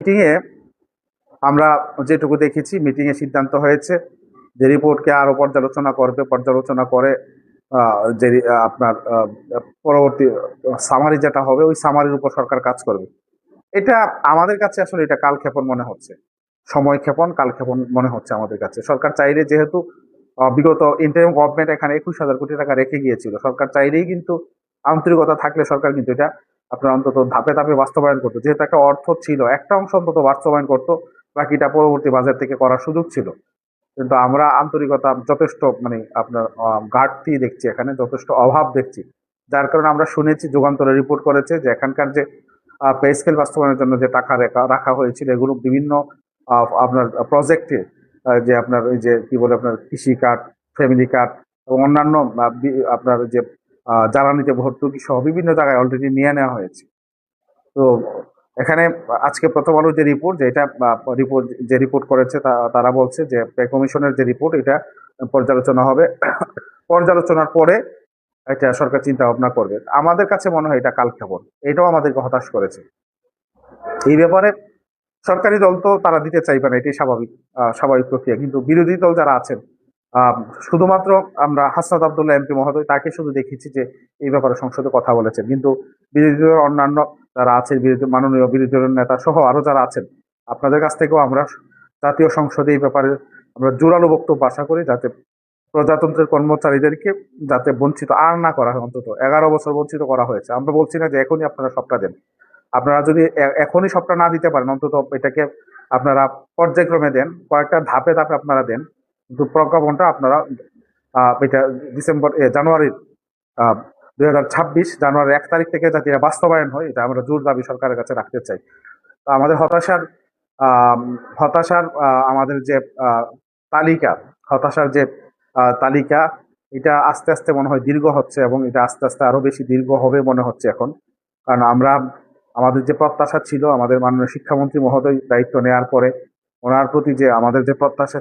মিটিংয়ে আমরা যেটুকু দেখেছি, মিটিংয়ে সিদ্ধান্ত হয়েছে যে রিপোর্টকে আরো পর্যালোচনা করে যে আপনার পরবর্তী সামারি যেটা হবে ওই সামারির উপর সরকার কাজ করবে। এটা আমাদের কাছে আসলে এটা কালক্ষেপণ মনে হচ্ছে, কালক্ষেপণ মনে হচ্ছে আমাদের কাছে। সরকার চাইলে, যেহেতু বিগত ইন্টারিম গভর্নমেন্ট এখানে 21,000 কোটি টাকা রেখে গিয়েছিল, সরকার চাইলেই কিন্তু, আন্তরিকতা থাকলে সরকার কিন্তু এটা আপনার অন্তত ধাপে ধাপে বাস্তবায়ন করতো। যেহেতু একটা অর্থ ছিল, একটা অংশ অন্তত বাস্তবায়ন করতো, বাকিটা পরবর্তী বাজেট থেকে করার সুযোগ ছিল। কিন্তু আমরা আন্তরিকতা যথেষ্ট আপনার ঘাটতি দেখছি, এখানে যথেষ্ট অভাব দেখছি। যার কারণে আমরা শুনেছি, যুগান্তরে রিপোর্ট করেছে যে এখানকার যে পে স্কেল বাস্তবায়নের জন্য যে টাকা রাখা হয়েছিল, এগুলো বিভিন্ন আপনার প্রজেক্টে, যে আপনার ওই যে কি বলে আপনার কৃষি কার্ড, ফ্যামিলি কার্ড এবং অন্যান্য আপনার যে জ্বালানিতে ভর্তুকি সহ বিভিন্ন জায়গায় অলরেডি নিয়ে নেওয়া হয়েছে। তো এখানে আজকে প্রথম আলোর যে রিপোর্ট, যে রিপোর্ট করেছে তারা বলছে যে পে কমিশনের যে রিপোর্ট, এটা পর্যালোচনা হবে। পর্যালোচনার পরে এটা সরকার চিন্তা ভাবনা করবে। আমাদের কাছে মনে হয় এটা কালক্ষেপণ, এটাও আমাদেরকে হতাশ করেছে। এই ব্যাপারে সরকারি দল তো তারা দিতে চাইবে না, এটাই স্বাভাবিক প্রক্রিয়া। কিন্তু বিরোধী দল যারা আছেন, শুধুমাত্র আমরা হাসনাত আব্দুল্লাহ এমপি মহোদয়, তাকে শুধু দেখেছি যে এই ব্যাপারে সংসদে কথা বলেছেন। কিন্তু বিরোধী দলের অন্যান্য যারা আছেন, মাননীয় বিরোধী দলের নেতা সহ আরো যারা আছেন, আপনাদের কাছ থেকেও আমরা জাতীয় সংসদে এই ব্যাপারে আমরা জোরালো বক্তব্য আশা করি, যাতে প্রজাতন্ত্রের কর্মচারীদেরকে যাতে বঞ্চিত আর না করা হয়। অন্তত 11 বছর বঞ্চিত করা হয়েছে। আমরা বলছি না যে এখনই আপনারা সবটা দেন, আপনারা যদি এখনই সবটা না দিতে পারেন, অন্তত এটাকে আপনারা পর্যায়ক্রমে দেন, কয়েকটা ধাপে ধাপে আপনারা দেন। কিন্তু প্রজ্ঞাপনটা আপনারা এটা জানুয়ারির 2026 জানুয়ারির 1 তারিখ থেকে যাতে বাস্তবায়ন হয়, এটা আমরা জোর দাবি সরকারের কাছে রাখতে চাই। তো আমাদের হতাশার আমাদের যে তালিকা, হতাশার যে তালিকা, এটা আস্তে আস্তে মনে হয় দীর্ঘ হচ্ছে, এবং এটা আস্তে আস্তে আরো বেশি দীর্ঘ হবে মনে হচ্ছে এখন। কারণ আমাদের যে প্রত্যাশা ছিল, আমাদের মাননীয় শিক্ষামন্ত্রী মহোদয় দায়িত্ব নেওয়ার পরে ওনার প্রতি যে আমাদের যে প্রত্যাশা